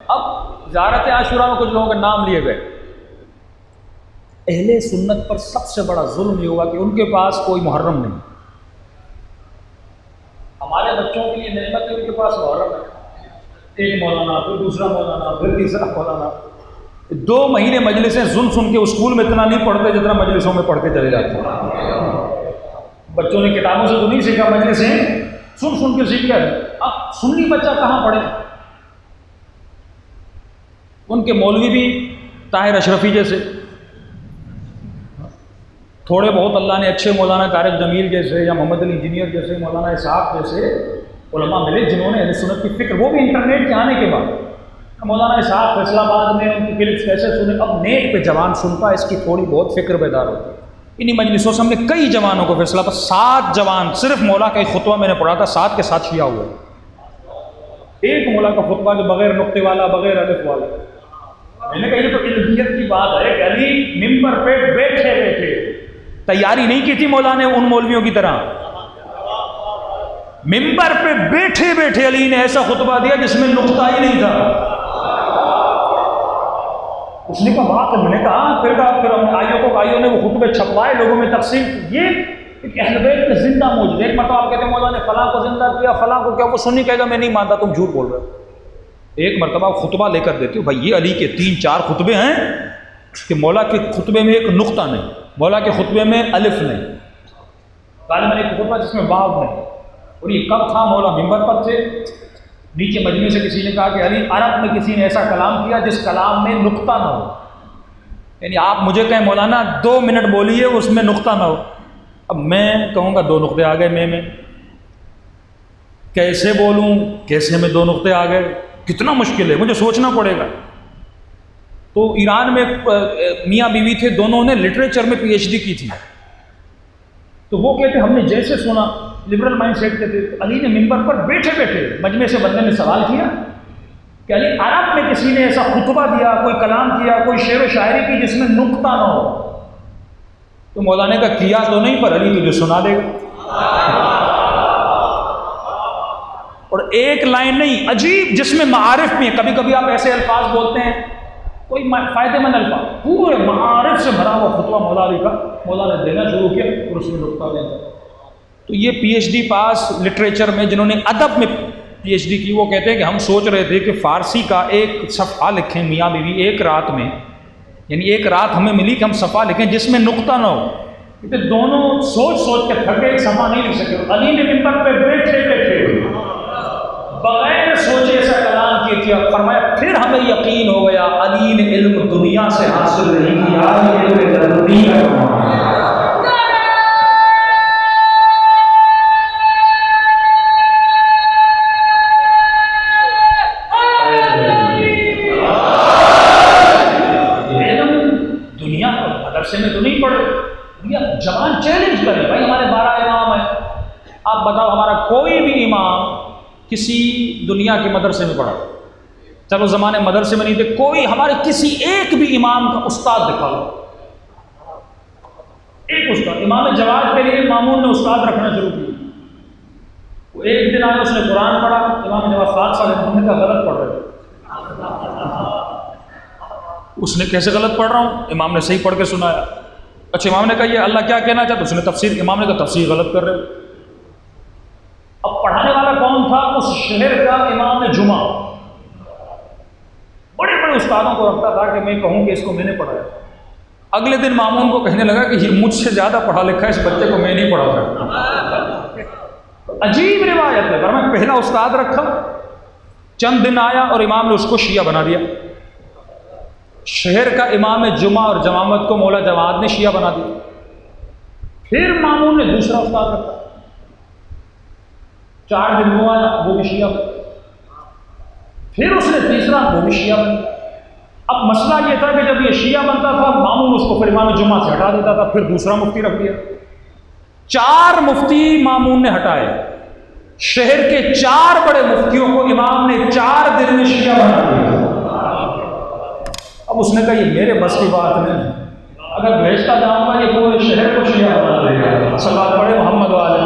اب زیارت عاشورہ میں کچھ لوگوں کے نام لیے گئے. اہل سنت پر سب سے بڑا ظلم یہ ہوا کہ ان کے پاس کوئی محرم نہیں. ہمارے بچوں کے لیے نعمت ہے، ان کے پاس محرم ہے. ایک مولانا، پھر دوسرا مولانا، پھر تیسرا مولانا. 2 مہینے مجلسیں سن کے اسکول میں اتنا نہیں پڑھتے جتنا مجلسوں میں پڑھ کے چلے جاتے ہیں. بچوں نے کتابوں سے تو نہیں سیکھا، مجلسیں سن کے سیکھ گئے. اب سنی بچہ کہاں پڑھے؟ ان کے مولوی بھی طاہر اشرفی جیسے، تھوڑے بہت اللہ نے اچھے مولانا طارق جمیل جیسے یا محمد علی انجینئر جیسے، مولانا اسحاق جیسے علماء ملے جنہوں نے اہل سنت کی فکر، وہ بھی انٹرنیٹ کے آنے کے بعد. مولانا اسحاق فیصل آباد میں ان کی کلپس کیسے سنے، اب نیٹ پہ جوان سنتا، اس کی تھوڑی بہت فکر بیدار ہوتی. انہی مجلسوں سے ہم نے کئی جوانوں کو فیصلہ پر 7 جوان صرف مولا کا ایک خطبہ میں نے پڑھا تھا، 7 کے ساتھ شیعہ ہوئے. ایک مولا کا خطبہ جو بغیر نقطے والا، بغیر الف والا. میں نے کہا یہ تو علمیت کی بات ہے کہ علی ممبر پہ بیٹھے بیٹھے، تیاری نہیں کی تھی مولا نے ان مولویوں کی طرح. ممبر پہ بیٹھے بیٹھے علی نے ایسا خطبہ دیا جس میں نقطہ ہی نہیں تھا. اس نے کہا بات ہے. میں نے کہا پھر ہم آئیوں نے وہ خطبے چھپوائے، لوگوں میں تقسیم. یہ ایک اہل بیت کا زندہ موجود. ایک مرتبہ آپ کہتے ہیں مولا نے فلاں کو زندہ کیا، فلاں کو کیا، وہ سنی کہے گا میں نہیں مانتا، تم جھوٹ بول رہے ہو. ایک مرتبہ خطبہ لے کر دیتے ہو، بھائی یہ علی کے 3-4 خطبے ہیں کہ مولا کے خطبے میں ایک نقطہ نہیں، مولا کے خطبے میں الف نہیں. غالباً ایک خطبہ جس میں واو نہیں. اور یہ کب تھا؟ مولا ممبر پر تھے، نیچے مجمع سے کسی نے کہا کہ علی عرب میں کسی نے ایسا کلام کیا جس کلام میں نقطہ نہ ہو. یعنی آپ مجھے کہیں مولانا 2 منٹ بولیے اس میں نقطہ نہ ہو. اب میں کہوں گا 2 نقطے آ گئے میں کیسے بولوں، کیسے میں 2 نقطے آ گئے، کتنا مشکل ہے، مجھے سوچنا پڑے گا. تو ایران میں میاں بیوی تھے، دونوں نے لٹریچر میں پی ایچ ڈی کی تھی. تو وہ کہتے ہم نے جیسے سنا، لبرل مائنڈ سیٹ کے تھے. علی نے ممبر پر بیٹھے بیٹھے مجمع سے بندے نے سوال کیا کہ علی عرب میں کسی نے ایسا خطبہ دیا، کوئی کلام کیا، کوئی شعر و شاعری کی جس میں نقطہ نہ ہو؟ تو مولانا کا کیا تو نہیں، پر علی مجھے سنا دے گا. اور ایک لائن نہیں، عجیب جس میں معارف میں کبھی کبھی آپ ایسے الفاظ بولتے ہیں، کوئی فائدے مند الفاظ، پورے معارف سے بھرا ہوا خطبہ مولا علی کا مولا نے دینا شروع کیا اور اس میں نقطہ دینا. تو یہ پی ایچ ڈی پاس لٹریچر میں جنہوں نے ادب میں پی ایچ ڈی کی، وہ کہتے ہیں کہ ہم سوچ رہے تھے کہ فارسی کا ایک صفحہ لکھیں میاں بیوی ایک رات میں، یعنی ایک رات ہمیں ملی کہ ہم صفحہ لکھیں جس میں نقطہ نہ ہو. کیونکہ دونوں سوچ کے تھکے، ایک صفحہ نہیں لکھ سکے. علی نے ممبر پہ بیٹھے بیٹھے بغیر سوچے ایسا کلام کیا. فرمایا پھر ہمیں یقین ہو گیا علی نے علم دنیا سے حاصل نہیں کیا، علم لدنی کا. میں تو نہیں پڑھے. جوان چیلنج کرے، بھائی ہمارے 12 امام ہیں، آپ بتاؤ ہمارا کوئی بھی امام کسی دنیا کے مدرسے میں پڑھا؟ چلو زمانے مدرسے میں نہیں تھے، کوئی ہمارے کسی ایک بھی امام کا استاد دکھا لو. ایک استاد. امام جواد کے لیے مامون نے استاد رکھنا شروع کیا. وہ ایک دن آیا، اس نے قرآن پڑھا. امام جواد 7 سال ہم نے کہا غلط پڑھ رہے. اس نے کیسے غلط پڑھ رہا ہوں؟ امام نے صحیح پڑھ کے سنایا. اچھا امام نے کہا یہ اللہ کیا کہنا چاہتا؟ اس نے تفسیر. امام نے کہا تفسیر غلط کر رہے ہو. اب پڑھانے والا کون تھا؟ اس شہر کا امام جمعہ. بڑے بڑے استادوں کو رکھتا تھا کہ میں کہوں کہ اس کو میں نے پڑھایا. اگلے دن مامون کو کہنے لگا کہ یہ مجھ سے زیادہ پڑھا لکھا ہے، اس بچے کو میں نہیں پڑھا سکتا. عجیب روایت ہے. میں پہلا استاد رکھا، چند دن آیا اور امام نے اس کو شیعہ بنا دیا. شہر کا امام جمعہ اور جمامت کو مولا جواد نے شیعہ بنا دیا. پھر مامون نے دوسرا استاد رکھا، 4 دن وہ آیا، وہ بھی شیعہ بنا. پھر اس نے تیسرا، وہ بھی شیعہ بنا. اب مسئلہ یہ تھا کہ جب یہ شیعہ بنتا تھا مامون اس کو پھر امام جمعہ سے ہٹا دیتا تھا، پھر دوسرا مفتی رکھ دیا. 4 مفتی مامون نے ہٹائے. شہر کے 4 بڑے مفتیوں کو امام نے 4 دن میں شیعہ بنا دیا. اب اس نے کہا یہ میرے بس کی بات نہیں، اگر بھیجتا جاؤں گا یہ پورے شہر کو شیعہ بنا دے گا. صلوات پڑھے محمد والے.